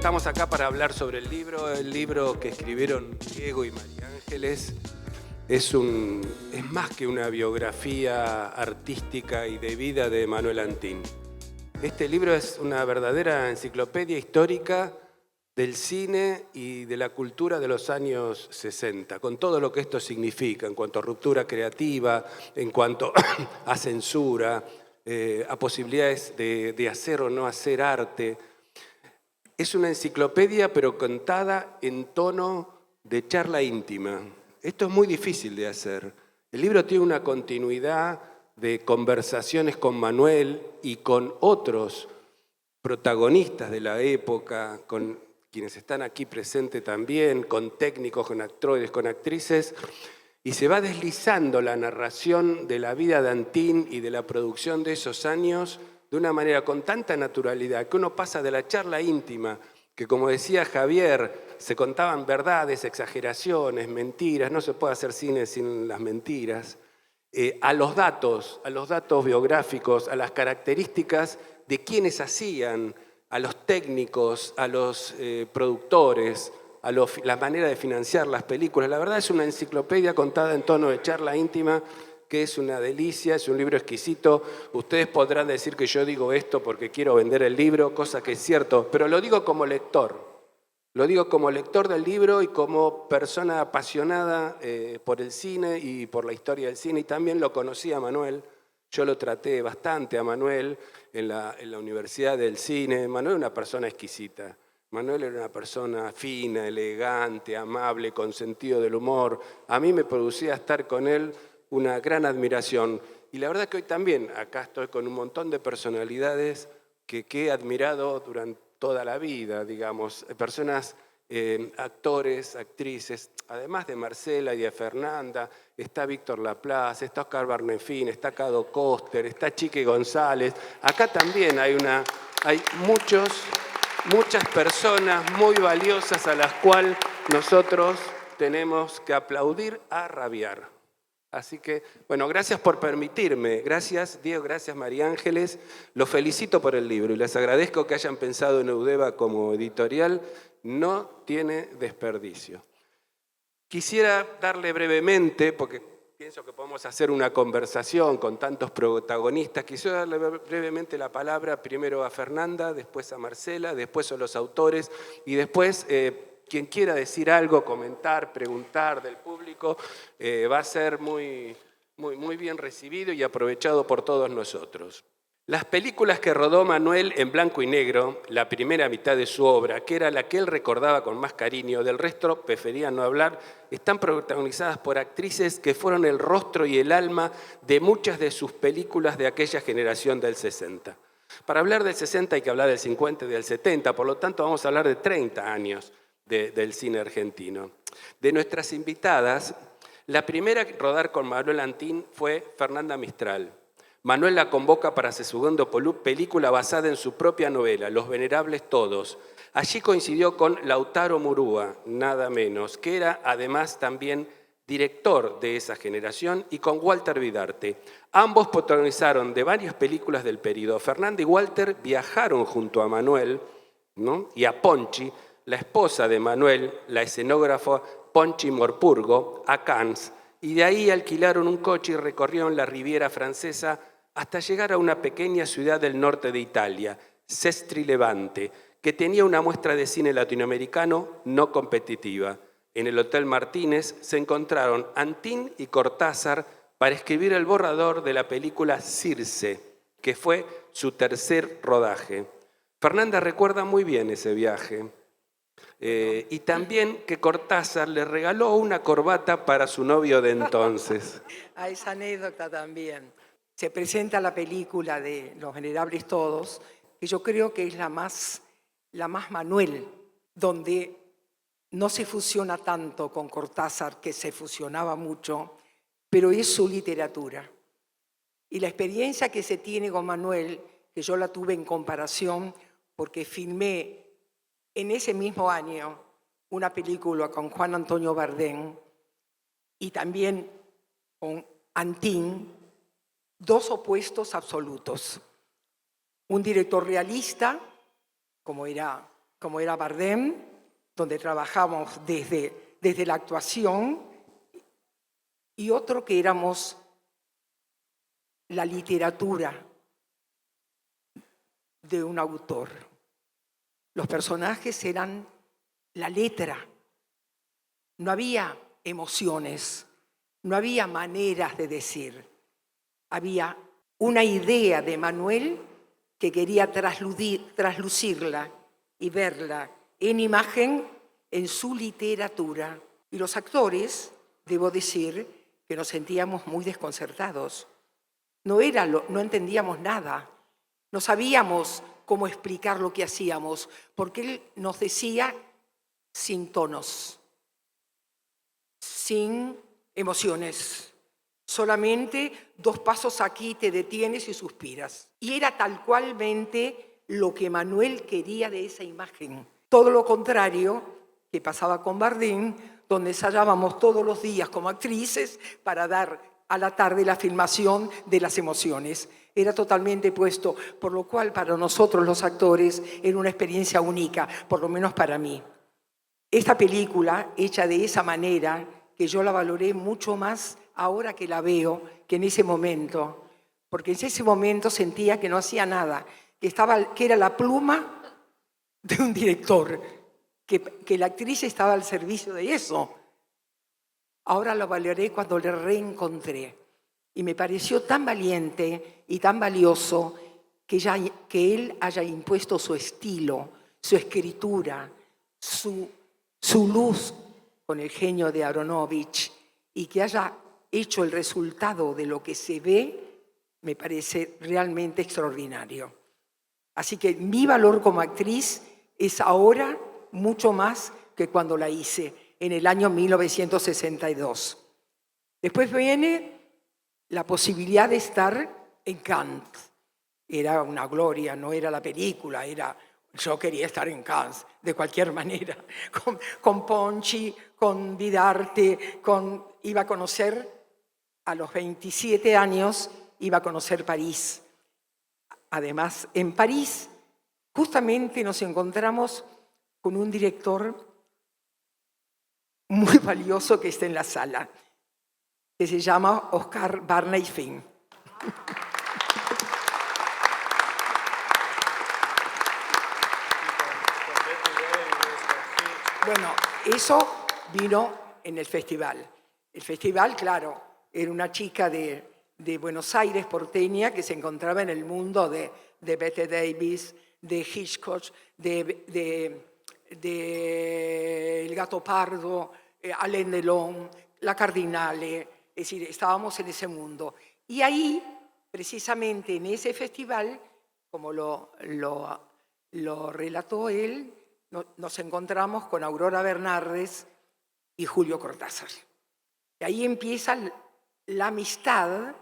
estamos acá para hablar sobre el libro que escribieron Diego y María Ángeles. Es más que una biografía artística y de vida de Manuel Antín. Este libro es una verdadera enciclopedia histórica del cine y de la cultura de los años 60, con todo lo que esto significa en cuanto a ruptura creativa, en cuanto a censura, a posibilidades de hacer o no hacer arte. Es una enciclopedia, pero contada en tono de charla íntima. Esto es muy difícil de hacer. El libro tiene una continuidad de conversaciones con Manuel y con otros protagonistas de la época, con quienes están aquí presentes también, con técnicos, con actores, con actrices, y se va deslizando la narración de la vida de Antín y de la producción de esos años de una manera con tanta naturalidad que uno pasa de la charla íntima, que como decía Javier, se contaban verdades, exageraciones, mentiras, no se puede hacer cine sin las mentiras, a los datos biográficos, a las características de quienes hacían, a los técnicos, a los productores, a la manera de financiar las películas. La verdad es una enciclopedia contada en tono de charla íntima, que es una delicia, es un libro exquisito. Ustedes podrán decir que yo digo esto porque quiero vender el libro, cosa que es cierto, pero lo digo como lector. Lo digo como lector del libro y como persona apasionada por el cine y por la historia del cine. Y también lo conocí a Manuel. Yo lo traté bastante a Manuel en la Universidad del Cine. Manuel era una persona exquisita. Manuel era una persona fina, elegante, amable, con sentido del humor. A mí me producía estar con él una gran admiración. Y la verdad que hoy también acá estoy con un montón de personalidades que he admirado durante toda la vida, digamos, personas, actores, actrices, además de Marcela y de Fernanda, está Víctor Laplace, está Oscar Barnefín, está Cado Coster, está Chique González. Acá también hay muchas personas muy valiosas a las cuales nosotros tenemos que aplaudir a rabiar. Así que, bueno, gracias por permitirme. Gracias, Diego, gracias, María Ángeles. Los felicito por el libro y les agradezco que hayan pensado en Eudeva como editorial. No tiene desperdicio. Quisiera darle brevemente, porque pienso que podemos hacer una conversación con tantos protagonistas, quisiera darle brevemente la palabra primero a Fernanda, después a Marcela, después a los autores y después quien quiera decir algo, comentar, preguntar del público, va a ser muy bien recibido y aprovechado por todos nosotros. Las películas que rodó Manuel en blanco y negro, la primera mitad de su obra, que era la que él recordaba con más cariño, del resto prefería no hablar, están protagonizadas por actrices que fueron el rostro y el alma de muchas de sus películas de aquella generación del 60. Para hablar del 60 hay que hablar del 50 y del 70, por lo tanto vamos a hablar de 30 años del cine argentino. De nuestras invitadas, la primera que rodar con Manuel Antín fue Fernanda Mistral. Manuel la convoca para su segunda película basada en su propia novela, Los Venerables Todos. Allí coincidió con Lautaro Murúa, nada menos, que era además también director de esa generación, y con Walter Vidarte. Ambos protagonizaron de varias películas del periodo. Fernanda y Walter viajaron junto a Manuel, ¿no?, y a Ponchi, la esposa de Manuel, la escenógrafa Ponchi Morpurgo, a Cannes, y de ahí alquilaron un coche y recorrieron la Riviera Francesa hasta llegar a una pequeña ciudad del norte de Italia, Sestri Levante, que tenía una muestra de cine latinoamericano no competitiva. En el Hotel Martínez se encontraron Antín y Cortázar para escribir el borrador de la película Circe, que fue su tercer rodaje. Fernanda recuerda muy bien ese viaje. Y también que Cortázar le regaló una corbata para su novio de entonces. A esa anécdota también. Se presenta la película de Los Venerables Todos, que yo creo que es la más Manuel, donde no se fusiona tanto con Cortázar, que se fusionaba mucho, pero es su literatura. Y la experiencia que se tiene con Manuel, que yo la tuve en comparación, porque filmé en ese mismo año una película con Juan Antonio Bardem y también con Antín, dos opuestos absolutos. Un director realista, como era como era Bardem, donde trabajamos desde la actuación, y otro que éramos la literatura de un autor. Los personajes eran la letra. No había emociones, no había maneras de decir. Había una idea de Manuel que quería traslucirla y verla en imagen en su literatura. Y los actores, debo decir, que nos sentíamos muy desconcertados. No entendíamos nada. No sabíamos cómo explicar lo que hacíamos, porque él nos decía sin tonos, sin emociones. Solamente 2 pasos aquí, te detienes y suspiras. Y era tal cualmente lo que Manuel quería de esa imagen. Todo lo contrario que pasaba con Bardem, donde ensayábamos todos los días como actrices para dar a la tarde la filmación de las emociones. Era totalmente puesto, por lo cual para nosotros los actores era una experiencia única, por lo menos para mí. Esta película, hecha de esa manera, que yo la valoré mucho más ahora que la veo que en ese momento, porque en ese momento sentía que no hacía nada, que era la pluma de un director, que la actriz estaba al servicio de eso. Ahora lo valoré cuando le reencontré. Y me pareció tan valiente y tan valioso que él haya impuesto su estilo, su escritura, su luz con el genio de Aronofsky, y que haya hecho el resultado de lo que se ve, me parece realmente extraordinario. Así que mi valor como actriz es ahora mucho más que cuando la hice, en el año 1962. Después viene la posibilidad de estar en Cannes. Era una gloria, no era la película, yo quería estar en Cannes, de cualquier manera, con Ponchi, con Vidarte, iba a conocer, a los 27 años, iba a conocer París. Además, en París, justamente nos encontramos con un director muy valioso que está en la sala, que se llama Oscar Barney Finn. Bueno, eso vino en el festival. El festival, claro, era una chica de Buenos Aires, porteña, que se encontraba en el mundo de Bette Davis, de Hitchcock, de El Gato Pardo, Alain Delon, La Cardinale, es decir, estábamos en ese mundo. Y ahí, precisamente en ese festival, como lo relató él, nos encontramos con Aurora Bernardes y Julio Cortázar. Y ahí empieza la amistad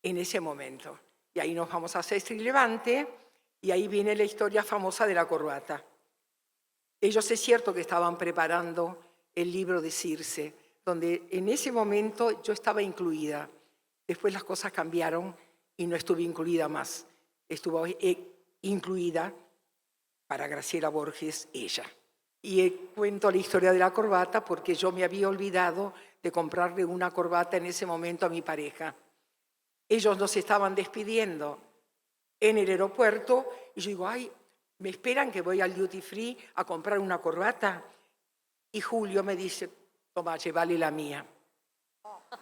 en ese momento. Y ahí nos vamos a Sestri Levante, y ahí viene la historia famosa de la corbata. Ellos es cierto que estaban preparando el libro de Circe, donde en ese momento yo estaba incluida. Después las cosas cambiaron y no estuve incluida más. Estuvo incluida para Graciela Borges, ella. Y cuento la historia de la corbata porque yo me había olvidado de comprarle una corbata en ese momento a mi pareja. Ellos nos estaban despidiendo en el aeropuerto y yo digo, ay, me esperan que voy al duty free a comprar una corbata. Y Julio me dice, toma, llévale la mía.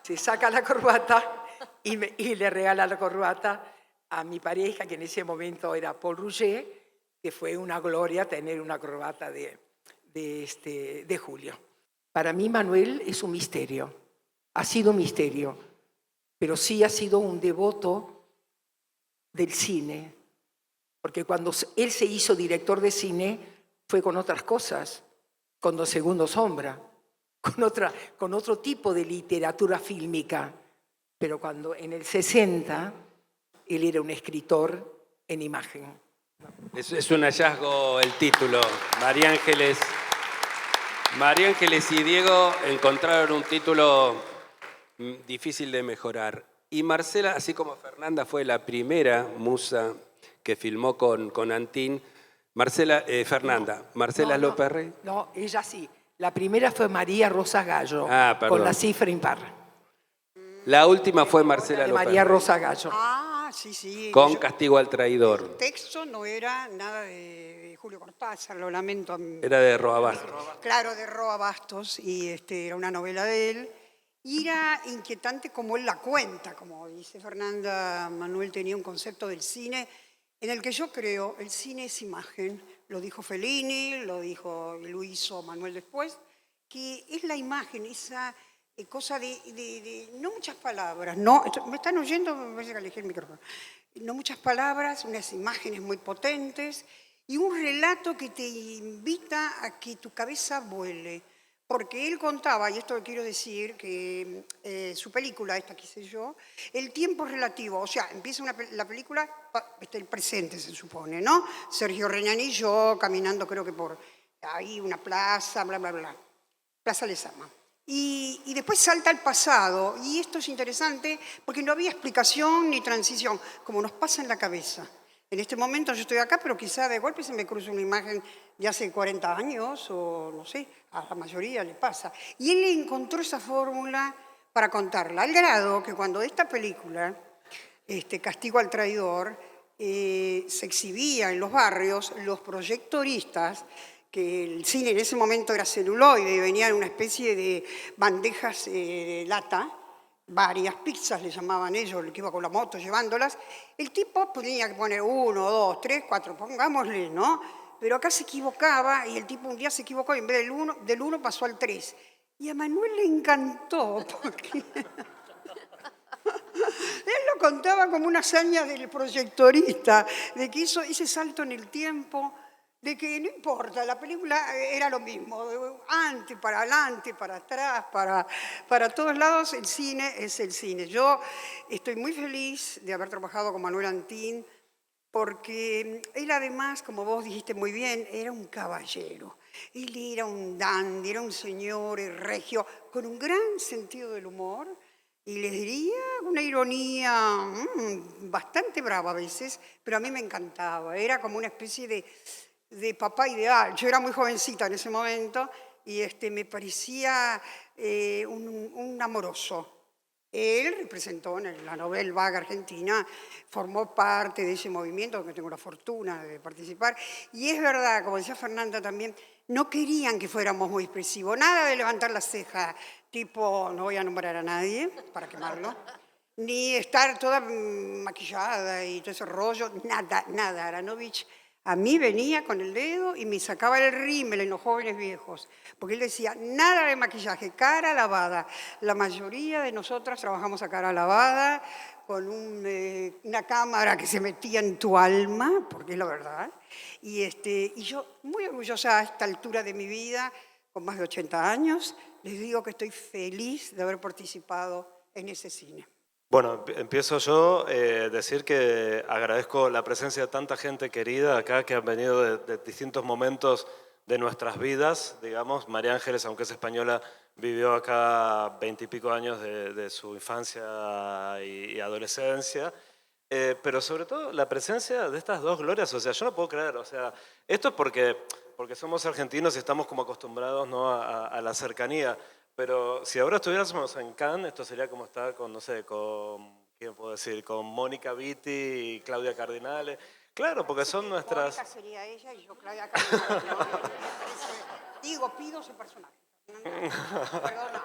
Se saca la corbata y le regala la corbata a mi pareja, que en ese momento era Paul Rouget, que fue una gloria tener una corbata de Julio. Para mí Manuel es un misterio, ha sido un misterio, pero sí ha sido un devoto del cine, porque cuando él se hizo director de cine fue con otras cosas, con Dos Segundos Sombra, con otro tipo de literatura fílmica, pero cuando en el 60 él era un escritor en imagen. Es un hallazgo el título. María Ángeles y Diego encontraron un título difícil de mejorar. Y Marcela, así como Fernanda fue la primera musa que filmó con Antin, Fernanda, Marcela No, López Rey. no, ella sí. La primera fue María Rosa Gallo, Ah, perdón. con la cifra impar. La última fue La Marcela de López María Rey, Rosa Gallo. Ah, sí, sí. con Castigo al Traidor. El texto no era nada de Julio Cortázar, lo lamento. Era de Roa Bastos. Claro, de Roa Bastos, y era una novela de él. Y era inquietante como él la cuenta, como dice Fernanda. Manuel tenía un concepto del cine en el que yo creo, el cine es imagen. Lo dijo Fellini, lo hizo Manuel después, que es la imagen, esa cosa de no muchas palabras, no, ¿me están oyendo? Me parece que alejé el micrófono. No muchas palabras, unas imágenes muy potentes y un relato que te invita a que tu cabeza vuele. Porque él contaba, y esto quiero decir, que su película, esta que hice yo, el tiempo es relativo. O sea, empieza la película, el presente se supone, ¿no? Sergio Reñán y yo caminando, creo que por ahí una plaza, bla, bla, bla. Plaza Lezama. Y después salta al pasado, y esto es interesante porque no había explicación ni transición, como nos pasa en la cabeza. En este momento yo estoy acá, pero quizá de golpe se me cruza una imagen de hace 40 años, o no sé, a la mayoría le pasa. Y él encontró esa fórmula para contarla, al grado que cuando esta película, Castigo al Traidor, se exhibía en los barrios, los proyectoristas, que el cine en ese momento era celuloide y venía en una especie de bandejas de lata, varias pizzas le llamaban ellos, el que iba con la moto llevándolas, el tipo tenía que poner 1, 2, 3, 4, pongámosle, ¿no? Pero acá se equivocaba y el tipo un día se equivocó y en vez del 1 pasó al 3. Y a Manuel le encantó porque él lo contaba como una hazaña del proyectorista, de que hizo ese salto en el tiempo, de que no importa, la película era lo mismo, antes, para adelante, para atrás, para todos lados, el cine es el cine. Yo estoy muy feliz de haber trabajado con Manuel Antín, porque él además, como vos dijiste muy bien, era un caballero. Él era un dandy, era un señor regio, con un gran sentido del humor, y les diría una ironía bastante brava a veces, pero a mí me encantaba. Era como una especie de papá ideal. Yo era muy jovencita en ese momento y me parecía un amoroso. Él representó en la Nouvelle Vague argentina, formó parte de ese movimiento, donde tengo la fortuna de participar. Y es verdad, como decía Fernanda también, no querían que fuéramos muy expresivos. Nada de levantar la ceja, tipo, no voy a nombrar a nadie para quemarlo, ni estar toda maquillada y todo ese rollo, nada, nada. Aronofsky a mí venía con el dedo y me sacaba el rímel en los jóvenes viejos, porque él decía, nada de maquillaje, cara lavada. La mayoría de nosotras trabajamos a cara lavada, con una cámara que se metía en tu alma, porque es la verdad. Y yo, muy orgullosa a esta altura de mi vida, con más de 80 años, les digo que estoy feliz de haber participado en ese cine. Bueno, empiezo yo decir que agradezco la presencia de tanta gente querida acá que han venido de distintos momentos de nuestras vidas, digamos. María Ángeles, aunque es española, vivió acá 20 y pico años de su infancia y adolescencia. Pero sobre todo la presencia de estas dos glorias, o sea, yo no puedo creer, o sea, esto es porque somos argentinos y estamos como acostumbrados, ¿no?, a la cercanía. Pero si ahora estuviéramos en Cannes, esto sería como estar con, no sé, ¿quién puedo decir? Con Mónica Vitti y Claudia Cardinale. Claro, porque son nuestras... Mónica sería ella y yo Claudia Cardinale, ¿no? Pido ese personaje. Perdona.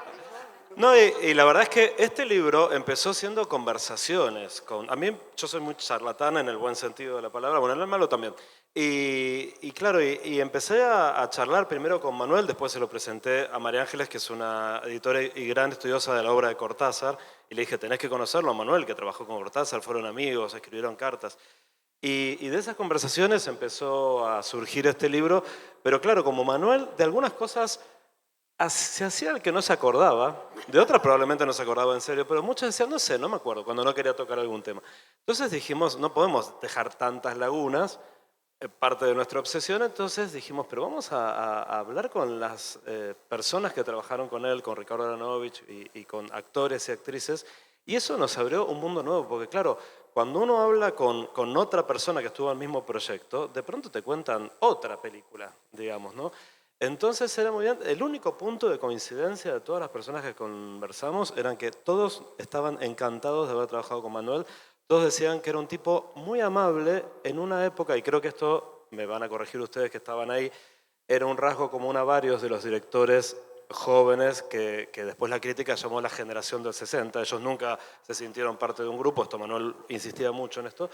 No, y la verdad es que este libro empezó siendo conversaciones. A mí, yo soy muy charlatana en el buen sentido de la palabra, bueno, en el malo también. Y claro, y empecé a charlar primero con Manuel, después se lo presenté a María Ángeles, que es una editora y gran estudiosa de la obra de Cortázar, y le dije, tenés que conocerlo a Manuel, que trabajó con Cortázar, fueron amigos, escribieron cartas. Y de esas conversaciones empezó a surgir este libro, pero claro, como Manuel, de algunas cosas se hacía el que no se acordaba, de otras probablemente no se acordaba en serio, pero muchos decían, no sé, no me acuerdo, cuando no quería tocar algún tema. Entonces dijimos, no podemos dejar tantas lagunas, parte de nuestra obsesión, entonces dijimos, pero vamos a hablar con las personas que trabajaron con él, con Ricardo Aronofsky y con actores y actrices, y eso nos abrió un mundo nuevo, porque claro, cuando uno habla con otra persona que estuvo en el mismo proyecto, de pronto te cuentan otra película, digamos, ¿no? Entonces era muy bien. El único punto de coincidencia de todas las personas que conversamos eran que todos estaban encantados de haber trabajado con Manuel. Todos decían que era un tipo muy amable en una época, y creo que esto me van a corregir ustedes que estaban ahí, era un rasgo común a varios de los directores jóvenes que después la crítica llamó la generación del 60. Ellos nunca se sintieron parte de un grupo, esto Manuel insistía mucho en esto,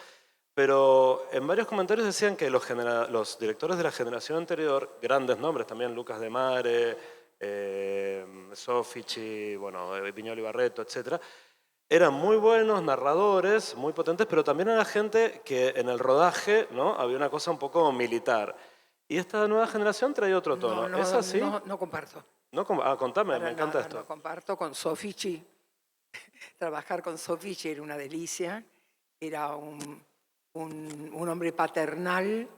pero en varios comentarios decían que los directores de la generación anterior, grandes nombres también, Lucas de Mare, Sofici, bueno, Viñolo y Barreto, etc., eran muy buenos narradores, muy potentes, pero también era gente que en el rodaje, ¿no?, había una cosa un poco militar. Y esta nueva generación trae otro tono. ¿Es así? No comparto. Contame, Para me encanta nada, esto. no comparto con Sofici. Trabajar con Sofici era una delicia. Era un hombre paternal,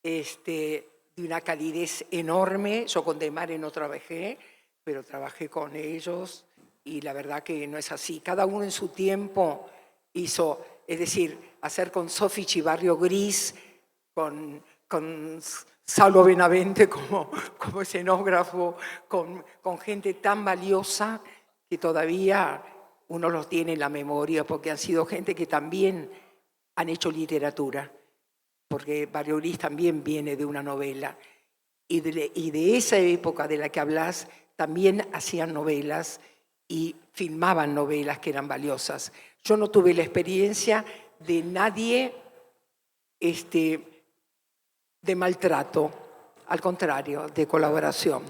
de una calidez enorme. Yo con De Mare no trabajé, pero trabajé con ellos y la verdad que no es así. Cada uno en su tiempo hizo, es decir, hacer con Sofici Barrio Gris, con Saulo Benavente como escenógrafo, con gente tan valiosa que todavía uno los tiene en la memoria, porque han sido gente que también han hecho literatura, porque Barrio Gris también viene de una novela. Y de esa época de la que hablas, también hacían novelas y filmaban novelas que eran valiosas. Yo no tuve la experiencia de nadie de maltrato, al contrario, de colaboración,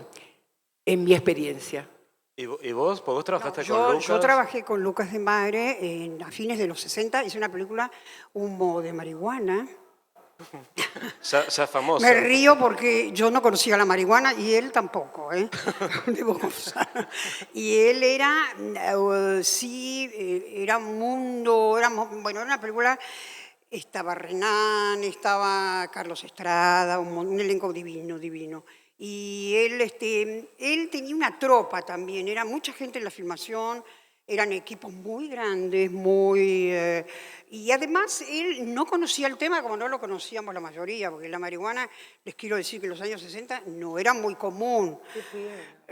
en mi experiencia. ¿Y vos? ¿Porque vos trabajaste con Lucas? Yo trabajé con Lucas de Mare a fines de los 60, hice una película, Humo de marihuana. Ya es famoso. Me río porque yo no conocía la marihuana y él tampoco, debo confesar. Y él era, era un mundo, bueno, era una película. Estaba Renan, estaba Carlos Estrada, un elenco divino, divino. Y él tenía una tropa también, era mucha gente en la filmación, eran equipos muy grandes, y además él no conocía el tema como no lo conocíamos la mayoría, porque la marihuana, les quiero decir que en los años 60 no era muy común.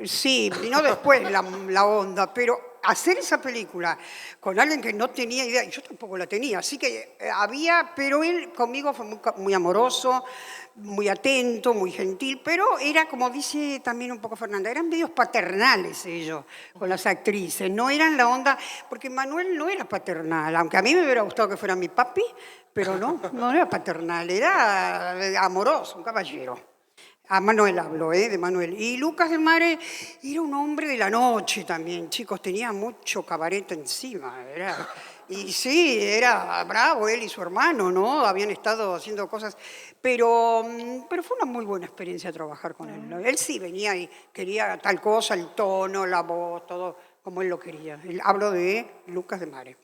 Sí, vino después la onda, pero hacer esa película con alguien que no tenía idea, y yo tampoco la tenía, así que pero él conmigo fue muy amoroso, muy atento, muy gentil, pero era, como dice también un poco Fernanda, eran medios paternales ellos con las actrices, no eran la onda, porque Manuel no era paternal, aunque a mí me hubiera gustado que fuera mi papi, pero no era paternal, era amoroso, un caballero. A Manuel hablo, de Manuel. Y Lucas de Mare era un hombre de la noche también, chicos, tenía mucho cabaret encima. Y sí, era bravo él y su hermano, ¿no? Habían estado haciendo cosas, pero fue una muy buena experiencia trabajar con él. Él sí venía y quería tal cosa, el tono, la voz, todo como él lo quería. Hablo de Lucas de Mare.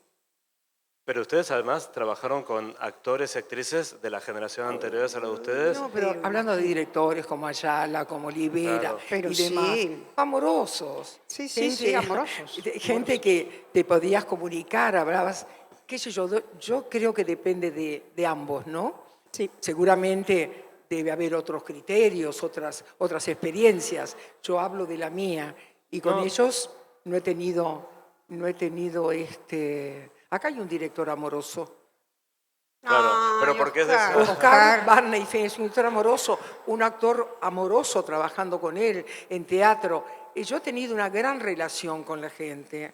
Pero ustedes además trabajaron con actores y actrices de la generación anterior a la de ustedes. No, pero hablando de directores como Ayala, como Olivera, Claro. Pero y demás, sí. amorosos. Sí, amorosos. Gente que te podías comunicar, hablabas, qué sé yo creo que depende de ambos, ¿no? Sí. Seguramente debe haber otros criterios, otras experiencias. Yo hablo de la mía y con ellos no he tenido Acá hay un director amoroso. Claro, pero Ay, ¿por qué es Oscar. eso? Oscar Barney es un director amoroso, un actor amoroso trabajando con él en teatro. Y yo he tenido una gran relación con la gente,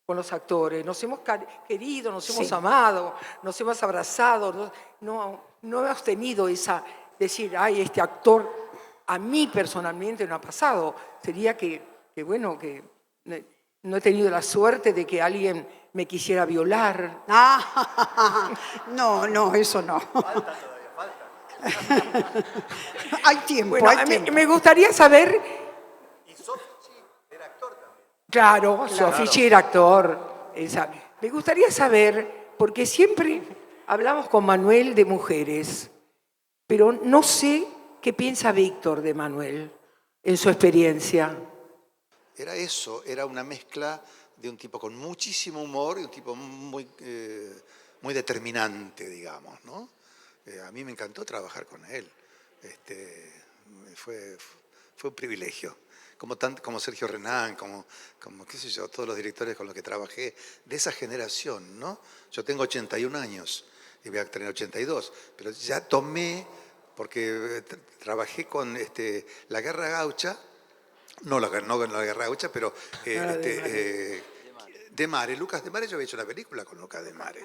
con los actores. Nos hemos querido, nos hemos amado, nos hemos abrazado. No hemos tenido decir, ay, este actor a mí personalmente no ha pasado. Sería que no he tenido la suerte de que alguien me quisiera violar. No, eso no. Falta. Hay tiempo, Bueno, hay tiempo. me gustaría saber. Y Sofici era actor también. Claro, Sofici era actor. Me gustaría saber, porque siempre hablamos con Manuel de mujeres, pero no sé qué piensa Víctor de Manuel en su experiencia. Era eso, era una mezcla de un tipo con muchísimo humor y un tipo muy muy determinante, digamos, ¿no? A mí me encantó trabajar con él. Fue un privilegio. Como Sergio Renán, como qué sé yo, todos los directores con los que trabajé de esa generación, ¿no? Yo tengo 81 años y voy a tener 82, pero ya tomé, porque trabajé con la Guerra Gaucha, no la Guerra Gaucha, pero De Mare, Lucas De Mare, yo había hecho una película con Lucas De Mare.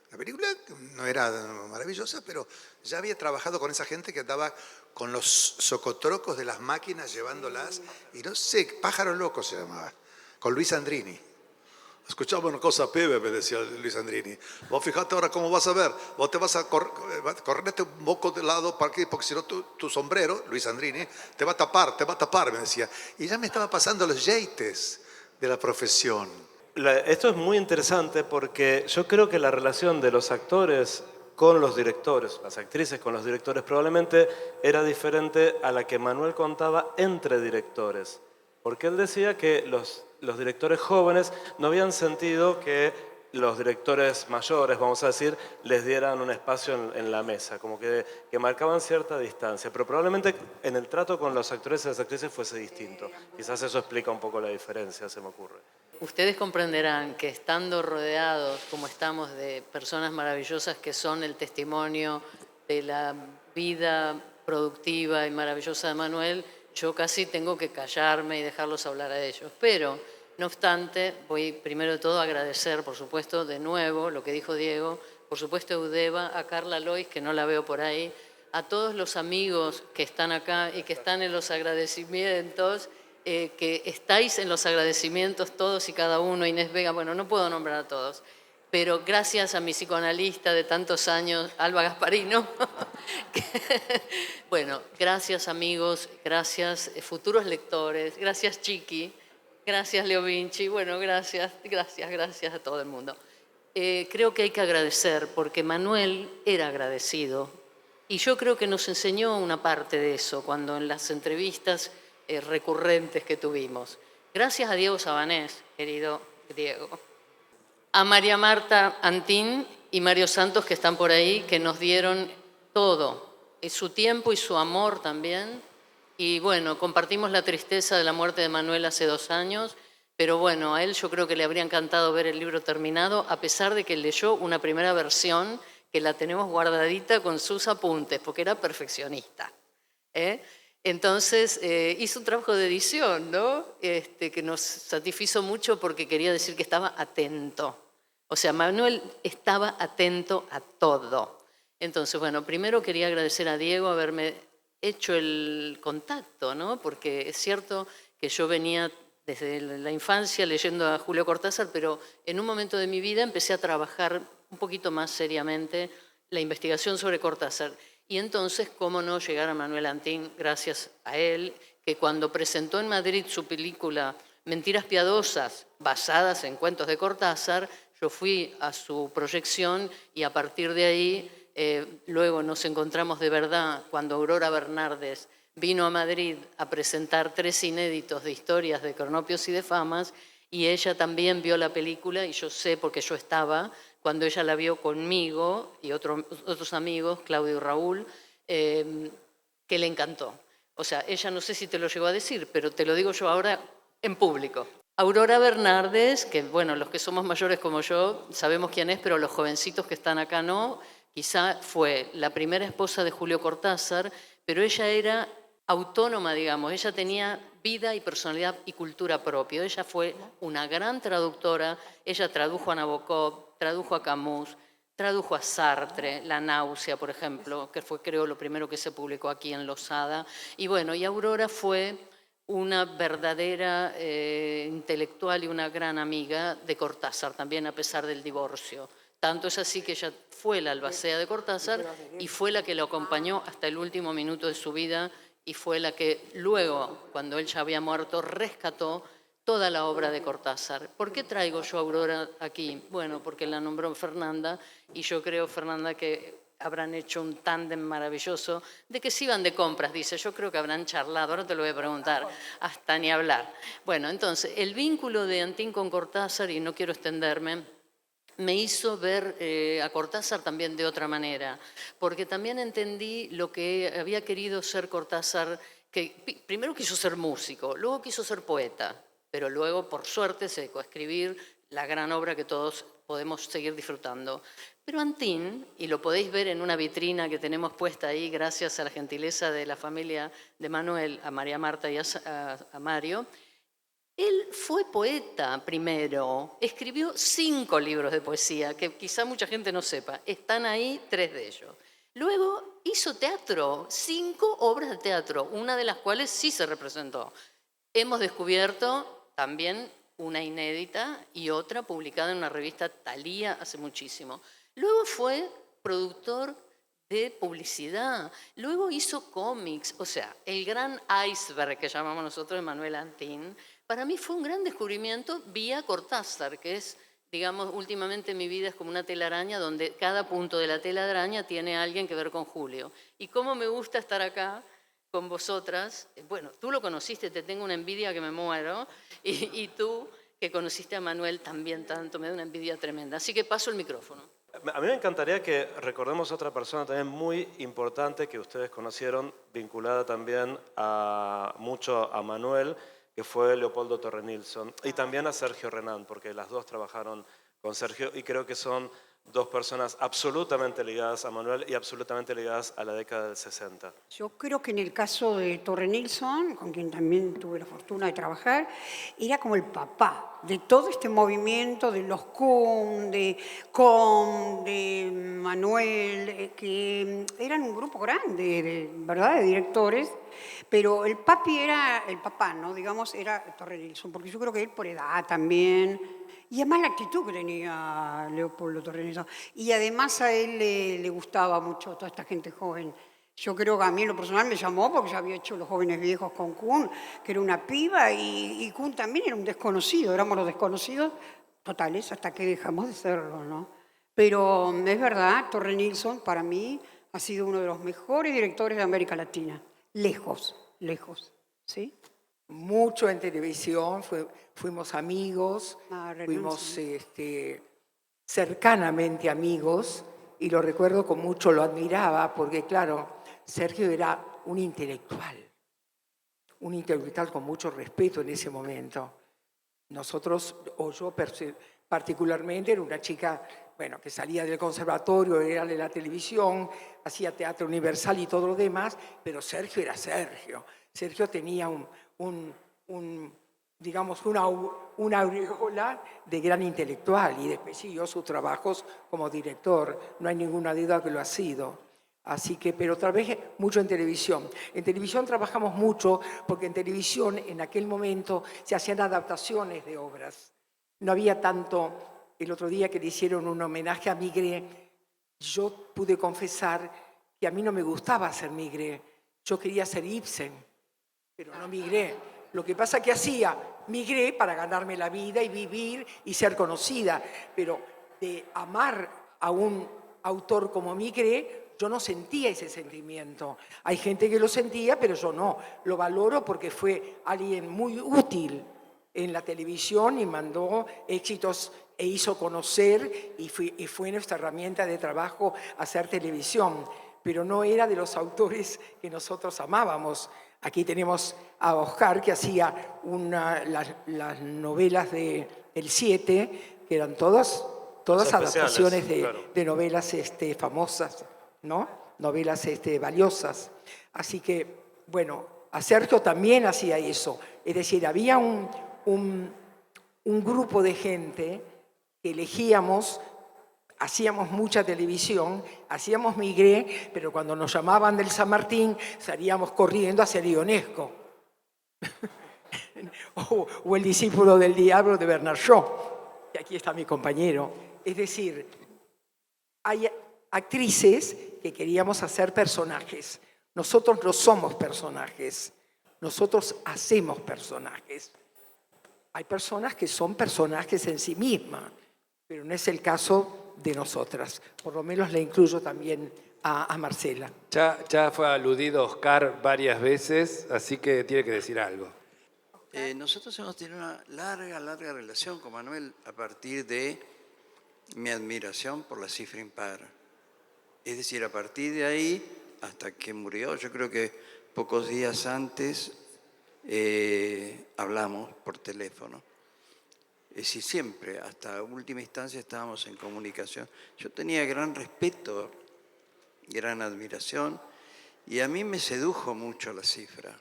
La película no era maravillosa, pero ya había trabajado con esa gente que andaba con los socotrocos de las máquinas llevándolas, y no sé, Pájaro Loco se llamaba, con Luis Andrini. Escuchaba una cosa, pibe, me decía Luis Andrini. Vos fijate ahora cómo vas a ver, vos te vas a correrte un poco de lado, porque si no tu sombrero, Luis Andrini, te va a tapar, me decía. Y ya me estaba pasando los yeites de la profesión. Esto es muy interesante porque yo creo que la relación de los actores con los directores, las actrices con los directores, probablemente era diferente a la que Manuel contaba entre directores. Porque él decía que los directores jóvenes no habían sentido que los directores mayores, vamos a decir, les dieran un espacio en la mesa, como que marcaban cierta distancia. Pero probablemente en el trato con los actores y las actrices fuese distinto. Quizás eso explica un poco la diferencia, se me ocurre. Ustedes comprenderán que estando rodeados, como estamos, de personas maravillosas que son el testimonio de la vida productiva y maravillosa de Manuel, yo casi tengo que callarme y dejarlos hablar a ellos. Pero, no obstante, voy primero de todo a agradecer, por supuesto, de nuevo lo que dijo Diego, por supuesto a Eudeva, a Carla Lois, que no la veo por ahí, a todos los amigos que están acá y que están en los agradecimientos, que estáis en los agradecimientos todos y cada uno, Inés Vega, bueno, no puedo nombrar a todos, pero gracias a mi psicoanalista de tantos años, Alba Gasparino, bueno, gracias amigos, gracias futuros lectores, gracias Chiqui, gracias Leo Vinci, bueno, gracias a todo el mundo. Creo que hay que agradecer porque Manuel era agradecido y yo creo que nos enseñó una parte de eso cuando en las entrevistas recurrentes que tuvimos. Gracias a Diego Sabanés, querido Diego. A María Marta Antín y Mario Santos, que están por ahí, que nos dieron todo, su tiempo y su amor también. Y bueno, compartimos la tristeza de la muerte de Manuel hace 2 años, pero bueno, a él yo creo que le habría encantado ver el libro terminado, a pesar de que leyó una primera versión que la tenemos guardadita con sus apuntes, porque era perfeccionista. Entonces hizo un trabajo de edición, ¿no? Que nos satisfizo mucho porque quería decir que estaba atento. O sea, Manuel estaba atento a todo. Entonces, bueno, primero quería agradecer a Diego haberme hecho el contacto, ¿no? Porque es cierto que yo venía desde la infancia leyendo a Julio Cortázar, pero en un momento de mi vida empecé a trabajar un poquito más seriamente la investigación sobre Cortázar. Y entonces, cómo no llegar a Manuel Antín, gracias a él, que cuando presentó en Madrid su película Mentiras piadosas, basadas en cuentos de Cortázar, yo fui a su proyección y a partir de ahí, luego nos encontramos de verdad cuando Aurora Bernardes vino a Madrid a presentar 3 inéditos de historias de cronopios y de famas, y ella también vio la película, y yo sé porque yo estaba, cuando ella la vio conmigo y otros amigos, Claudio y Raúl, que le encantó. O sea, ella no sé si te lo llegó a decir, pero te lo digo yo ahora en público. Aurora Bernardes, que bueno, los que somos mayores como yo sabemos quién es, pero los jovencitos que están acá no, quizá fue la primera esposa de Julio Cortázar, pero ella era autónoma, digamos, ella tenía vida y personalidad y cultura propia. Ella fue una gran traductora, ella tradujo a Nabokov, tradujo a Camus, tradujo a Sartre, La náusea, por ejemplo, que fue, creo, lo primero que se publicó aquí en Losada. Y bueno, y Aurora fue una verdadera intelectual y una gran amiga de Cortázar, también a pesar del divorcio. Tanto es así que ella fue la albacea de Cortázar y fue la que lo acompañó hasta el último minuto de su vida y fue la que luego, cuando él ya había muerto, rescató toda la obra de Cortázar. ¿Por qué traigo yo a Aurora aquí? Bueno, porque la nombró Fernanda y yo creo, Fernanda, que habrán hecho un tándem maravilloso de que se iban de compras, dice. Yo creo que habrán charlado, ahora te lo voy a preguntar, hasta ni hablar. Bueno, entonces, el vínculo de Antín con Cortázar, y no quiero extenderme, me hizo ver a Cortázar también de otra manera, porque también entendí lo que había querido ser Cortázar, que primero quiso ser músico, luego quiso ser poeta, pero luego, por suerte, se dedicó a escribir la gran obra que todos podemos seguir disfrutando. Pero Antín, y lo podéis ver en una vitrina que tenemos puesta ahí, gracias a la gentileza de la familia de Manuel, a María Marta y a Mario, él fue poeta primero, escribió 5 libros de poesía, que quizá mucha gente no sepa, están ahí 3 de ellos. Luego hizo teatro, 5 obras de teatro, una de las cuales sí se representó. Hemos descubierto también una inédita y otra publicada en una revista Thalía hace muchísimo. Luego fue productor de publicidad, luego hizo cómics, o sea, el gran iceberg que llamamos nosotros de Manuel Antín, para mí fue un gran descubrimiento vía Cortázar, que es, digamos, últimamente mi vida es como una telaraña donde cada punto de la telaraña tiene alguien que ver con Julio. Y cómo me gusta estar acá con vosotras. Bueno, tú lo conociste, te tengo una envidia que me muero, y tú que conociste a Manuel también tanto, me da una envidia tremenda. Así que paso el micrófono. A mí me encantaría que recordemos a otra persona también muy importante que ustedes conocieron, vinculada también mucho a Manuel, que fue Leopoldo Torre Nilsson, y también a Sergio Renán, porque las dos trabajaron con Sergio y creo que son 2 personas absolutamente ligadas a Manuel y absolutamente ligadas a la década del 60. Yo creo que en el caso de Torre Nilsson, con quien también tuve la fortuna de trabajar, era como el papá de todo este movimiento de los Kuhn, de Manuel, que eran un grupo grande, ¿verdad?, de directores, pero el papá, ¿no?, digamos, era Torre Nilsson, porque yo creo que él por edad también. Y además la actitud que tenía Leopoldo Torre Nilsson. Y además a él le gustaba mucho toda esta gente joven. Yo creo que a mí en lo personal me llamó porque ya había hecho Los jóvenes viejos con Kuhn, que era una piba, y Kuhn también era un desconocido, éramos los desconocidos totales hasta que dejamos de serlo, ¿no? Pero es verdad, Torre Nilsson para mí ha sido uno de los mejores directores de América Latina. Lejos, lejos, ¿sí? Mucho en televisión, fuimos amigos, fuimos cercanamente amigos, y lo recuerdo con mucho, lo admiraba, porque claro, Sergio era un intelectual con mucho respeto en ese momento. Nosotros, o yo particularmente, era una chica, bueno, que salía del conservatorio, era de la televisión, hacía teatro universal y todo lo demás, pero Sergio era Sergio. Sergio tenía digamos, una aureola de gran intelectual, y después siguió sus trabajos como director. No hay ninguna duda que lo ha sido. Así que, pero otra vez mucho en televisión. En televisión trabajamos mucho porque en televisión en aquel momento se hacían adaptaciones de obras. No había tanto. El otro día que le hicieron un homenaje a Migré, yo pude confesar que a mí no me gustaba hacer Migré. Yo quería ser Ibsen, pero no Migré. Lo que pasa que migré para ganarme la vida y vivir y ser conocida, pero de amar a un autor como Migré, yo no sentía ese sentimiento. Hay gente que lo sentía, pero yo no. Lo valoro porque fue alguien muy útil en la televisión y mandó éxitos e hizo conocer, y fue nuestra herramienta de trabajo hacer televisión, pero no era de los autores que nosotros amábamos. Aquí tenemos a Oscar, que hacía las novelas de El 7, que eran todas adaptaciones de novelas famosas, ¿no? Novelas valiosas. Así que, bueno, a Sergio también hacía eso. Es decir, había un grupo de gente que elegíamos. Hacíamos mucha televisión, hacíamos Migré, pero cuando nos llamaban del San Martín salíamos corriendo hacia el Ionesco. o El discípulo del diablo de Bernard Shaw, que aquí está mi compañero. Es decir, hay actrices que queríamos hacer personajes. Nosotros no somos personajes, nosotros hacemos personajes. Hay personas que son personajes en sí mismas, pero no es el caso de nosotras. Por lo menos le incluyo también a Marcela. Ya fue aludido Oscar varias veces, así que tiene que decir algo. Nosotros hemos tenido una larga relación con Manuel a partir de mi admiración por la cifra impar. Es decir, a partir de ahí, hasta que murió, yo creo que pocos días antes hablamos por teléfono. Es decir, siempre, hasta última instancia estábamos en comunicación. Yo tenía gran respeto, gran admiración, y a mí me sedujo mucho la cifra.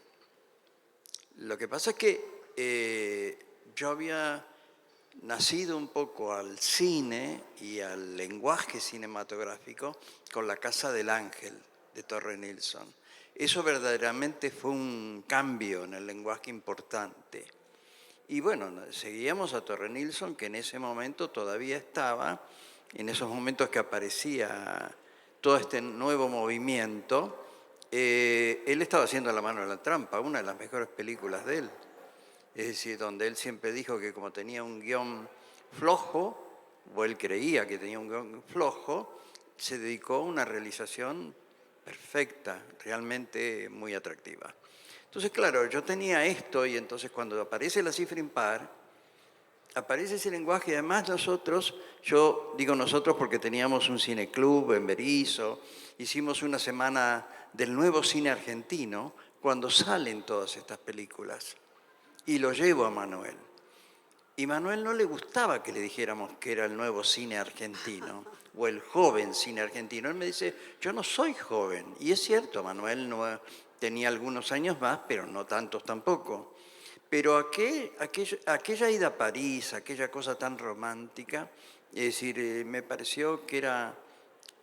Lo que pasa es que yo había nacido un poco al cine y al lenguaje cinematográfico con La Casa del Ángel de Torre Nilsson. Eso verdaderamente fue un cambio en el lenguaje importante. Y bueno, seguíamos a Torre Nilsson, que en ese momento todavía estaba, en esos momentos que aparecía todo este nuevo movimiento, él estaba haciendo La mano en la trampa, una de las mejores películas de él. Es decir, donde él siempre dijo que como tenía un guión flojo, o él creía que tenía un guión flojo, se dedicó a una realización perfecta, realmente muy atractiva. Entonces, claro, yo tenía esto y entonces cuando aparece la cifra impar, aparece ese lenguaje y además nosotros, yo digo nosotros porque teníamos un cineclub en Berisso, hicimos una semana del nuevo cine argentino cuando salen todas estas películas y lo llevo a Manuel. Y Manuel no le gustaba que le dijéramos que era el nuevo cine argentino o el joven cine argentino. Él me dice, yo no soy joven. Y es cierto, Manuel no tenía algunos años más, pero no tantos tampoco. Pero aquella ida a París, aquella cosa tan romántica, es decir, me pareció que era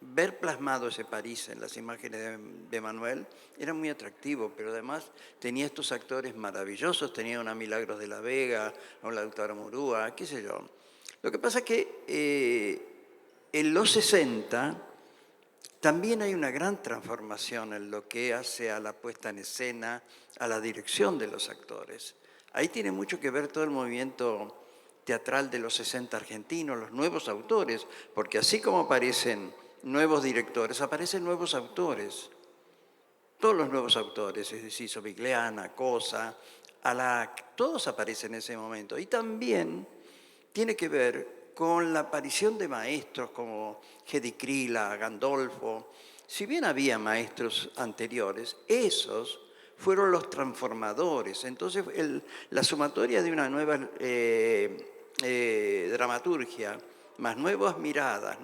ver plasmado ese París en las imágenes de Manuel, era muy atractivo, pero además tenía estos actores maravillosos, tenía una Milagros de la Vega, una Lautaro Murúa, qué sé yo. Lo que pasa es que en los 60 también hay una gran transformación en lo que hace a la puesta en escena, a la dirección de los actores. Ahí tiene mucho que ver todo el movimiento teatral de los 60 argentinos, los nuevos autores, porque así como aparecen nuevos directores, aparecen nuevos autores. Todos los nuevos autores, es decir, Sobigliana, Cosa, Alac, todos aparecen en ese momento. Y también tiene que ver con la aparición de maestros como Hedy Krila, Gandolfo. Si bien había maestros anteriores, esos fueron los transformadores. Entonces, la sumatoria de una nueva dramaturgia, más nuevas miradas,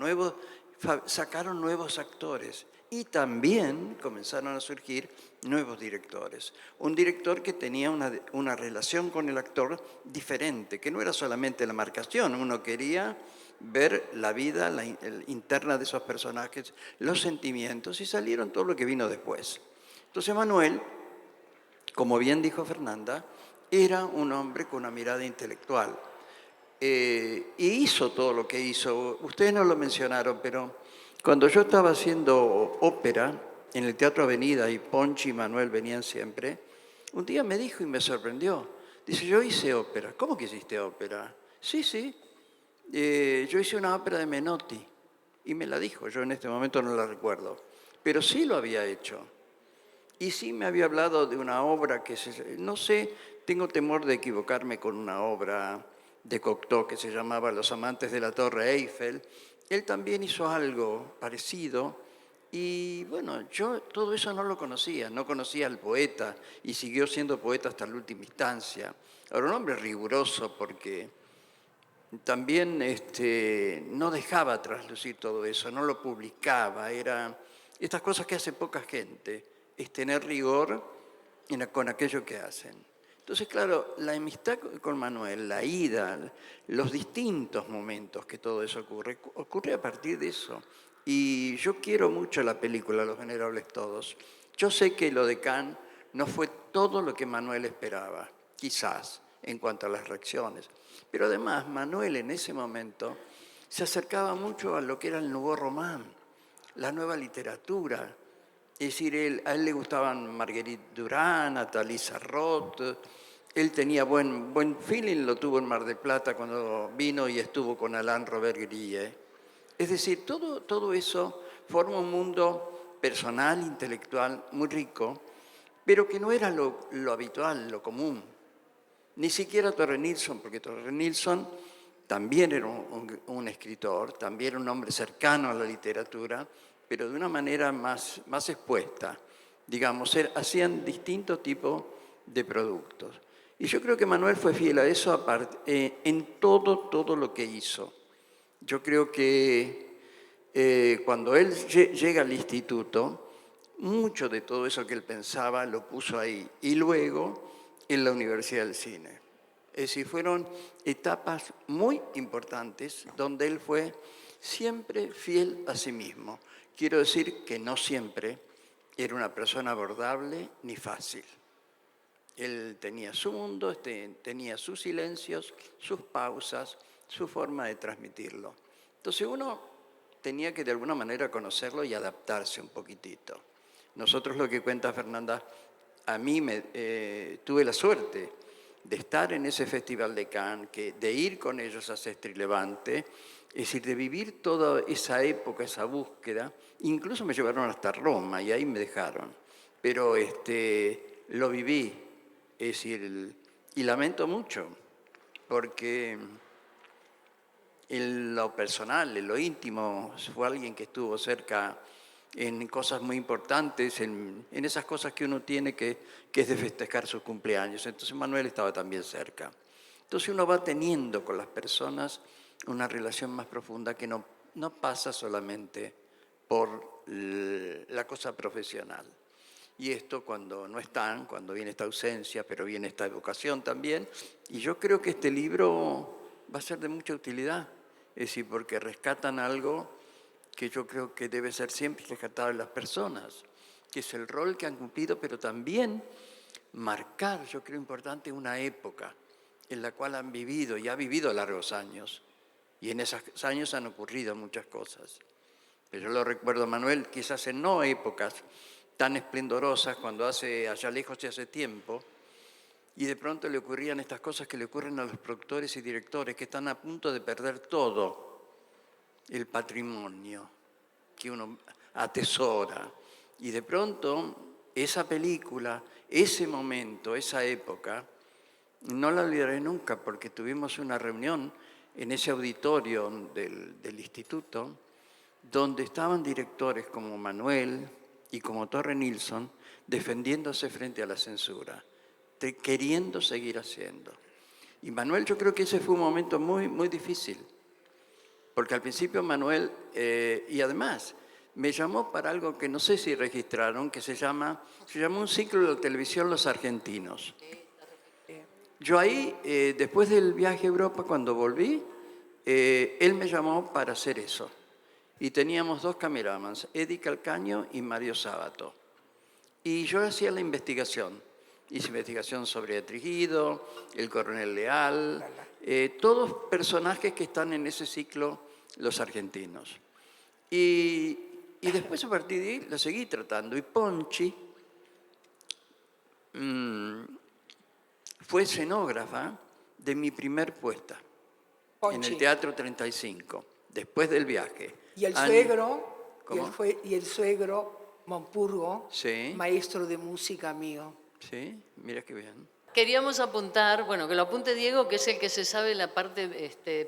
sacaron nuevos actores y también comenzaron a surgir nuevos directores. Un director que tenía una relación con el actor diferente, que no era solamente la marcación, uno quería ver la vida interna de esos personajes, los sentimientos, y salieron todo lo que vino después. Entonces Manuel, como bien dijo Fernanda, era un hombre con una mirada intelectual. Y hizo todo lo que hizo. Ustedes no lo mencionaron, pero cuando yo estaba haciendo ópera en el Teatro Avenida y Ponchi y Manuel venían siempre, un día me dijo y me sorprendió. Dice, yo hice ópera. ¿Cómo que hiciste ópera? Sí, sí. Yo hice una ópera de Menotti. Y me la dijo, yo en este momento no la recuerdo. Pero sí lo había hecho. Y sí me había hablado de una obra que, no sé, tengo temor de equivocarme con una obra de Cocteau que se llamaba Los amantes de la Torre Eiffel. Él también hizo algo parecido y bueno, yo todo eso no lo conocía, no conocía al poeta y siguió siendo poeta hasta la última instancia. Ahora, un hombre riguroso porque también no dejaba traslucir todo eso, no lo publicaba, era estas cosas que hace poca gente, es tener rigor con aquello que hacen. Entonces, claro, la amistad con Manuel, la ida, los distintos momentos que todo eso ocurre a partir de eso. Y yo quiero mucho la película Los Venerables Todos. Yo sé que lo de Cannes no fue todo lo que Manuel esperaba, quizás, en cuanto a las reacciones. Pero además, Manuel en ese momento se acercaba mucho a lo que era el Nouveau Roman, la nueva literatura. Es decir, a él le gustaban Marguerite Durán, Nathalie Sarraute. Él tenía buen feeling, lo tuvo en Mar del Plata cuando vino y estuvo con Alain Robert Grillet. Es decir, todo eso forma un mundo personal, intelectual, muy rico, pero que no era lo habitual, lo común. Ni siquiera Torre Nilsson, porque Torre Nilsson también era un escritor, también era un hombre cercano a la literatura, pero de una manera más expuesta. Digamos, hacían distintos tipos de productos. Y yo creo que Manuel fue fiel a eso en todo lo que hizo. Yo creo que cuando él llega al instituto, mucho de todo eso que él pensaba lo puso ahí. Y luego en la Universidad del Cine. Es decir, fueron etapas muy importantes donde él fue siempre fiel a sí mismo. Quiero decir que no siempre era una persona abordable ni fácil. Él tenía su mundo, tenía sus silencios, sus pausas, su forma de transmitirlo. Entonces uno tenía que de alguna manera conocerlo y adaptarse un poquitito. Nosotros, lo que cuenta Fernanda, a mí tuve la suerte de estar en ese Festival de Cannes, de ir con ellos a Sestri Levante, es decir, de vivir toda esa época, esa búsqueda. Incluso me llevaron hasta Roma y ahí me dejaron. Pero lo viví, es decir, y lamento mucho, porque en lo personal, en lo íntimo, fue alguien que estuvo cerca en cosas muy importantes, en esas cosas que uno tiene que es de festejar sus cumpleaños. Entonces Manuel estaba también cerca. Entonces uno va teniendo con las personas una relación más profunda que no pasa solamente por la cosa profesional. Y esto cuando no están, cuando viene esta ausencia, pero viene esta evocación también. Y yo creo que este libro va a ser de mucha utilidad, es decir, porque rescatan algo que yo creo que debe ser siempre rescatado en las personas, que es el rol que han cumplido, pero también marcar, yo creo importante, una época en la cual han vivido y ha vivido largos años. Y en esos años han ocurrido muchas cosas. Pero yo lo recuerdo a Manuel, quizás en no épocas tan esplendorosas, cuando allá lejos y hace tiempo, y de pronto le ocurrían estas cosas que le ocurren a los productores y directores que están a punto de perder todo el patrimonio que uno atesora. Y de pronto esa película, ese momento, esa época, no la olvidaré nunca, porque tuvimos una reunión en ese auditorio del instituto, donde estaban directores como Manuel y como Torre Nilsson defendiéndose frente a la censura, queriendo seguir haciendo. Y Manuel, yo creo que ese fue un momento muy, muy difícil, porque al principio Manuel, y además, me llamó para algo que no sé si registraron, que se llamó un ciclo de televisión Los Argentinos. Yo ahí, después del viaje a Europa, cuando volví, él me llamó para hacer eso. Y teníamos 2 cameramans, Eddie Calcaño y Mario Sábato. Y yo hacía la investigación. Hice investigación sobre Atrigido, el Coronel Leal, todos personajes que están en ese ciclo, Los Argentinos. Y después, a partir de ahí, la seguí tratando. Y Ponchi fue escenógrafa de mi primer puesta en el Teatro 35, después del viaje. Y el suegro, ¿Cómo? y el suegro Mompurgo, Sí. maestro de música mío. Sí, mira qué bien. Queríamos apuntar, bueno, que lo apunte Diego, que es el que se sabe la parte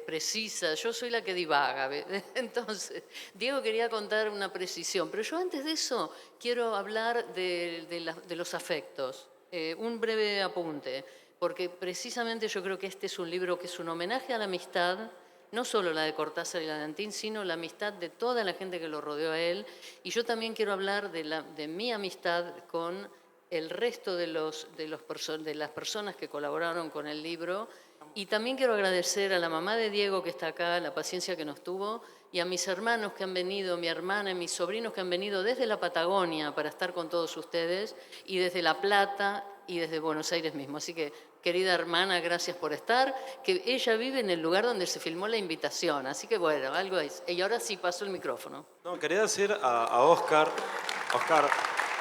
precisa. Yo soy la que divaga. Entonces, Diego quería contar una precisión. Pero yo antes de eso quiero hablar de los afectos. Un breve apunte, porque precisamente yo creo que este es un libro que es un homenaje a la amistad, no solo la de Cortázar y la de Antín, sino la amistad de toda la gente que lo rodeó a él. Y yo también quiero hablar de mi amistad con el resto de las personas que colaboraron con el libro. Y también quiero agradecer a la mamá de Diego que está acá, la paciencia que nos tuvo, y a mis hermanos que han venido, mi hermana y mis sobrinos que han venido desde la Patagonia para estar con todos ustedes, y desde La Plata y desde Buenos Aires mismo. Así que, querida hermana, gracias por estar, que ella vive en el lugar donde se filmó la invitación. Así que bueno, algo es. Y ahora sí paso el micrófono. No, quería decir a Oscar,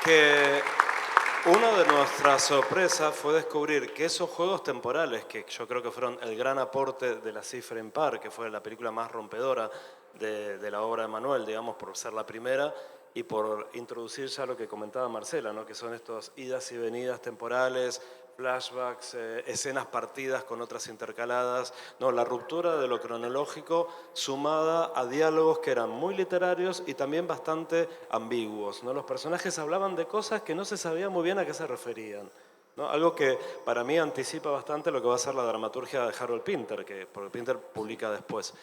que una de nuestras sorpresas fue descubrir que esos juegos temporales, que yo creo que fueron el gran aporte de La cifra impar, que fue la película más rompedora de la obra de Manuel, digamos, por ser la primera y por introducir ya lo que comentaba Marcela, ¿no? Que son estos idas y venidas temporales, flashbacks, escenas partidas con otras intercaladas, ¿no? La ruptura de lo cronológico sumada a diálogos que eran muy literarios y también bastante ambiguos, ¿no? Los personajes hablaban de cosas que no se sabía muy bien a qué se referían, ¿no? Algo que para mí anticipa bastante lo que va a ser la dramaturgia de Harold Pinter, porque Pinter publica después.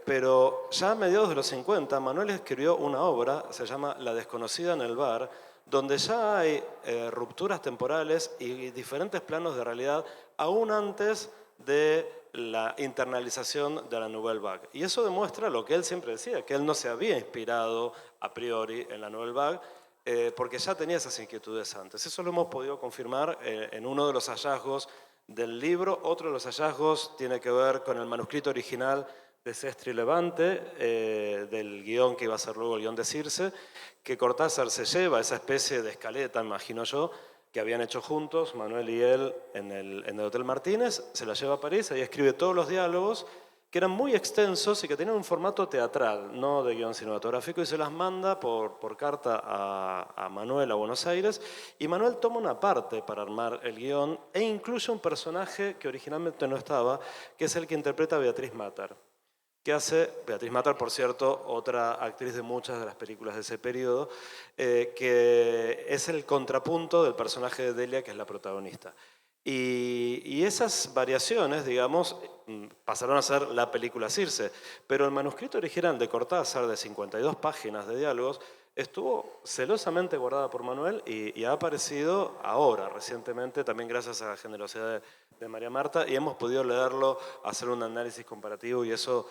Pero ya a mediados de los 50, Manuel escribió una obra, se llama La desconocida en el bar, donde ya hay rupturas temporales y diferentes planos de realidad aún antes de la internalización de la Nouvelle Vague. Y eso demuestra lo que él siempre decía, que él no se había inspirado a priori en la Nouvelle Vague, porque ya tenía esas inquietudes antes. Eso lo hemos podido confirmar en uno de los hallazgos del libro. Otro de los hallazgos tiene que ver con el manuscrito original de Sestri Levante, del guión que iba a ser luego el guión de Circe, que Cortázar se lleva, esa especie de escaleta, imagino yo, que habían hecho juntos, Manuel y él, en el Hotel Martínez, se la lleva a París, ahí escribe todos los diálogos, que eran muy extensos y que tenían un formato teatral, no de guión cinematográfico, y se las manda por carta a Manuel a Buenos Aires, y Manuel toma una parte para armar el guión e incluye un personaje que originalmente no estaba, que es el que interpreta a Beatriz Matar. Que hace, Beatriz Matar, por cierto, otra actriz de muchas de las películas de ese periodo, que es el contrapunto del personaje de Delia, que es la protagonista. Y esas variaciones, digamos, pasaron a ser la película Circe, pero el manuscrito original de Cortázar, de 52 páginas de diálogos, estuvo celosamente guardada por Manuel y ha aparecido ahora, recientemente, también gracias a la generosidad de María Marta, y hemos podido leerlo, hacer un análisis comparativo, y eso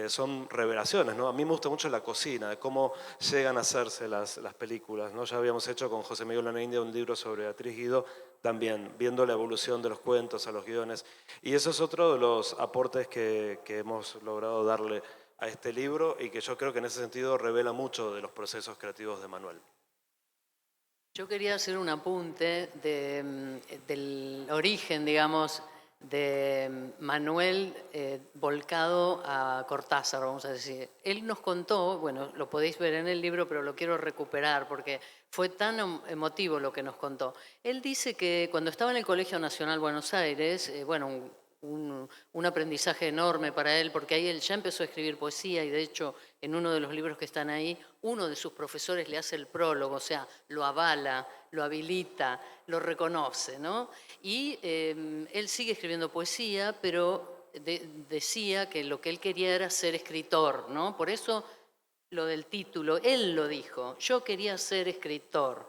son revelaciones, ¿no? A mí me gusta mucho la cocina, de cómo llegan a hacerse las películas, ¿no? Ya habíamos hecho con José Miguel Onaindia un libro sobre Beatriz Guido, también viendo la evolución de los cuentos a los guiones, y eso es otro de los aportes que hemos logrado darle a este libro y que yo creo que en ese sentido revela mucho de los procesos creativos de Manuel. Yo quería hacer un apunte del origen, digamos, de Manuel volcado a Cortázar, vamos a decir. Él nos contó, bueno, lo podéis ver en el libro, pero lo quiero recuperar porque fue tan emotivo lo que nos contó. Él dice que cuando estaba en el Colegio Nacional Buenos Aires, bueno, un aprendizaje enorme para él, porque ahí él ya empezó a escribir poesía y de hecho en uno de los libros que están ahí, uno de sus profesores le hace el prólogo, o sea, lo avala, lo habilita, lo reconoce, ¿no? Y él sigue escribiendo poesía, pero decía que lo que él quería era ser escritor, ¿no? Por eso lo del título, él lo dijo, yo quería ser escritor.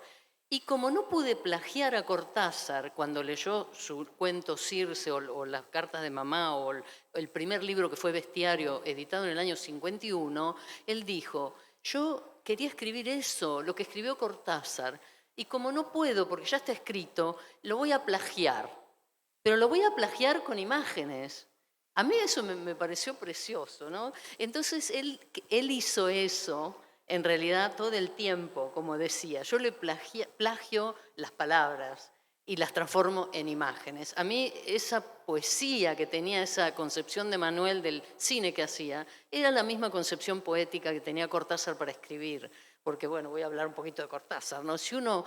Y como no pude plagiar a Cortázar cuando leyó su cuento Circe o las cartas de mamá o el primer libro que fue Bestiario, editado en el año 51, él dijo, yo quería escribir eso, lo que escribió Cortázar, y como no puedo porque ya está escrito, lo voy a plagiar, pero lo voy a plagiar con imágenes. A mí eso me pareció precioso, ¿no? Entonces él hizo eso. En realidad, todo el tiempo, como decía, yo le plagio las palabras y las transformo en imágenes. A mí esa poesía que tenía, esa concepción de Manuel del cine que hacía, era la misma concepción poética que tenía Cortázar para escribir. Porque, bueno, voy a hablar un poquito de Cortázar, ¿no? Si uno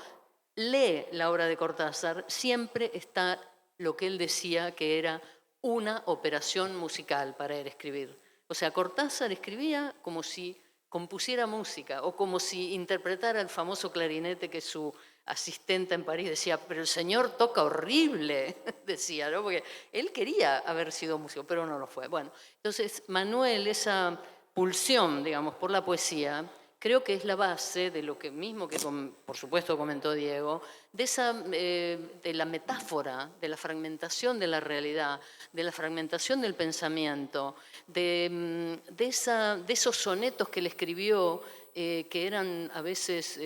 lee la obra de Cortázar, siempre está lo que él decía que era una operación musical para él escribir. O sea, Cortázar escribía como si compusiera música o como si interpretara el famoso clarinete que su asistente en París decía, pero el señor toca horrible, decía, ¿no? Porque él quería haber sido músico, pero no lo fue. Bueno, entonces Manuel, esa pulsión, digamos, por la poesía, creo que es la base de lo que mismo que por supuesto comentó Diego, de la metáfora, de la fragmentación de la realidad, de la fragmentación del pensamiento, de esos sonetos que él escribió que eran a veces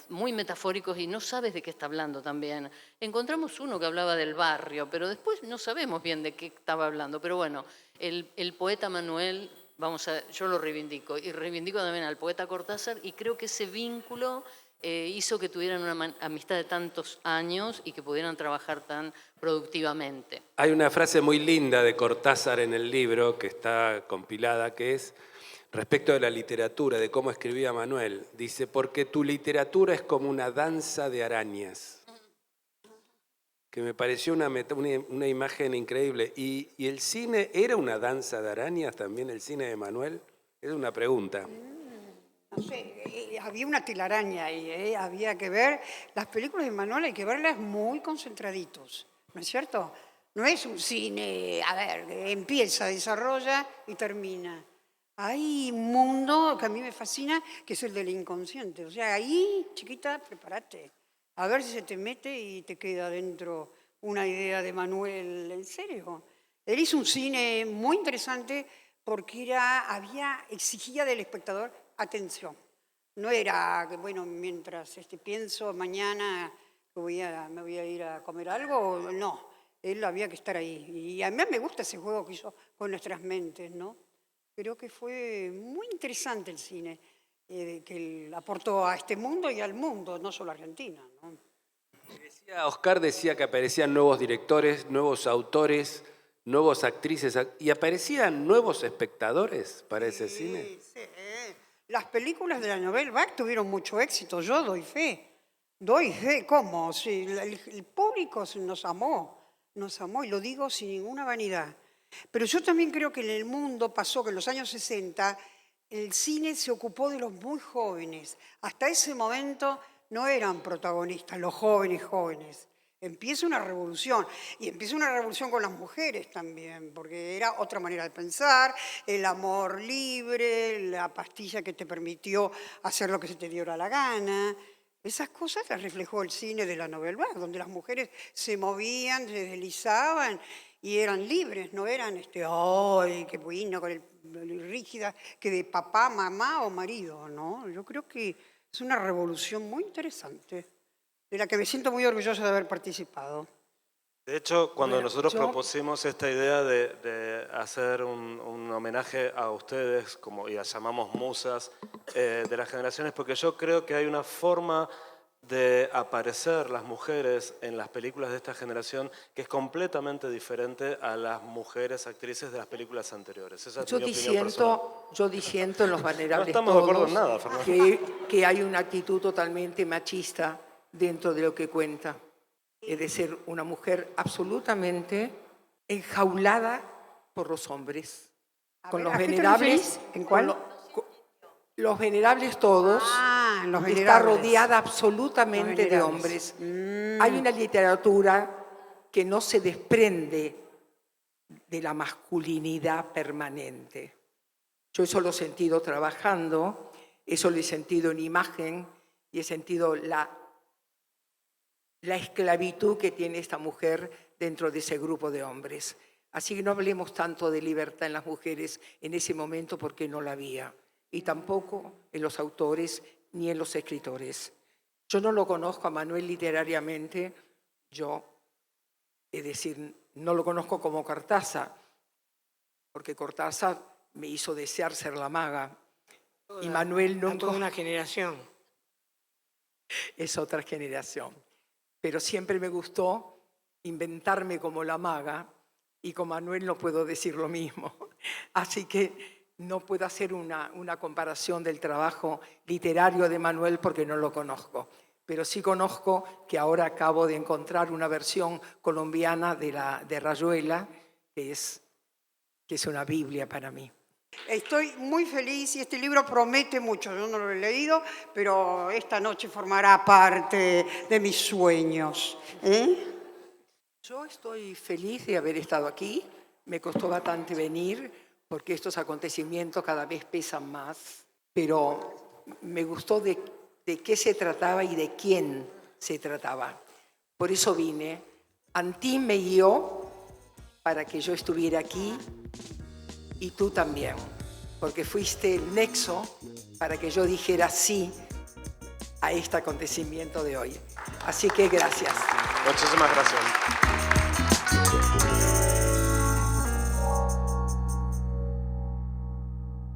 muy metafóricos y no sabes de qué está hablando también. Encontramos uno que hablaba del barrio, pero después no sabemos bien de qué estaba hablando. Pero bueno, el poeta Manuel, yo lo reivindico y reivindico también al poeta Cortázar y creo que ese vínculo hizo que tuvieran una amistad de tantos años y que pudieran trabajar tan productivamente. Hay una frase muy linda de Cortázar en el libro que está compilada, que es respecto de la literatura, de cómo escribía Manuel. Dice, porque tu literatura es como una danza de arañas. que me pareció una imagen increíble. ¿Y el cine era una danza de arañas también, el cine de Manuel? Es una pregunta. No sé, había una telaraña ahí, había que ver. Las películas de Manuel hay que verlas muy concentraditos, ¿no es cierto? No es un cine, a ver, empieza, desarrolla y termina. Hay un mundo que a mí me fascina, que es el del inconsciente. O sea, ahí, chiquita, prepárate. A ver si se te mete y te queda dentro una idea de Manuel. ¿En serio? Él hizo un cine muy interesante porque exigía del espectador atención. No era que, bueno, mientras pienso mañana me voy a ir a comer algo, no. Él había que estar ahí. Y a mí me gusta ese juego que hizo con nuestras mentes, ¿no? Creo que fue muy interesante el cine, que él aportó a este mundo y al mundo, no solo a Argentina, ¿no? Oscar decía que aparecían nuevos directores, nuevos autores, nuevas actrices, y aparecían nuevos espectadores para ese cine. Sí. Las películas de la Nouvelle Vague tuvieron mucho éxito, yo doy fe. Doy fe, ¿cómo? Sí, el público nos amó y lo digo sin ninguna vanidad. Pero yo también creo que en el mundo pasó que en los años 60 el cine se ocupó de los muy jóvenes. Hasta ese momento no eran protagonistas los jóvenes. Empieza una revolución, y empieza una revolución con las mujeres también, porque era otra manera de pensar, el amor libre, la pastilla que te permitió hacer lo que se te diera la gana. Esas cosas las reflejó el cine de la Nouvelle Vague, donde las mujeres se movían, se deslizaban y eran libres, no eran ¡ay, qué bueno! Con el rígida que de papá, mamá o marido, ¿no? Yo creo que es una revolución muy interesante, de la que me siento muy orgullosa de haber participado. De hecho, cuando nosotros propusimos esta idea de hacer un homenaje a ustedes, y las llamamos musas de las generaciones, porque yo creo que hay una forma de aparecer las mujeres en las películas de esta generación que es completamente diferente a las mujeres actrices de las películas anteriores. Esa es mi opinión personal. Yo disiento en Los Venerables No estamos de acuerdo en nada, Fernando. que hay una actitud totalmente machista dentro de lo que cuenta. Es de ser una mujer absolutamente enjaulada por los hombres. Con Los Venerables. ¿En cuál? Los Venerables todos. Los Venerables. Está rodeada absolutamente de hombres. Hay una literatura que no se desprende de la masculinidad permanente. Yo eso lo he sentido trabajando, eso lo he sentido en imagen y he sentido la esclavitud que tiene esta mujer dentro de ese grupo de hombres. Así que no hablemos tanto de libertad en las mujeres en ese momento porque no la había. Y tampoco en los autores ni en los escritores. Yo no lo conozco a Manuel literariamente, es decir, no lo conozco como Cortázar, porque Cortázar me hizo desear ser la maga. Y Manuel nunca... Toda una generación. Es otra generación. Pero siempre me gustó inventarme como la maga y con Manuel no puedo decir lo mismo. Así que no puedo hacer una comparación del trabajo literario de Manuel porque no lo conozco. Pero sí conozco que ahora acabo de encontrar una versión colombiana de Rayuela, que es una Biblia para mí. Estoy muy feliz y este libro promete mucho. Yo no lo he leído, pero esta noche formará parte de mis sueños. Yo estoy feliz de haber estado aquí. Me costó bastante venir porque estos acontecimientos cada vez pesan más. Pero me gustó de qué se trataba y de quién se trataba. Por eso vine. Antí me guió para que yo estuviera aquí y tú también, porque fuiste el nexo para que yo dijera sí a este acontecimiento de hoy. Así que gracias. Muchísimas gracias.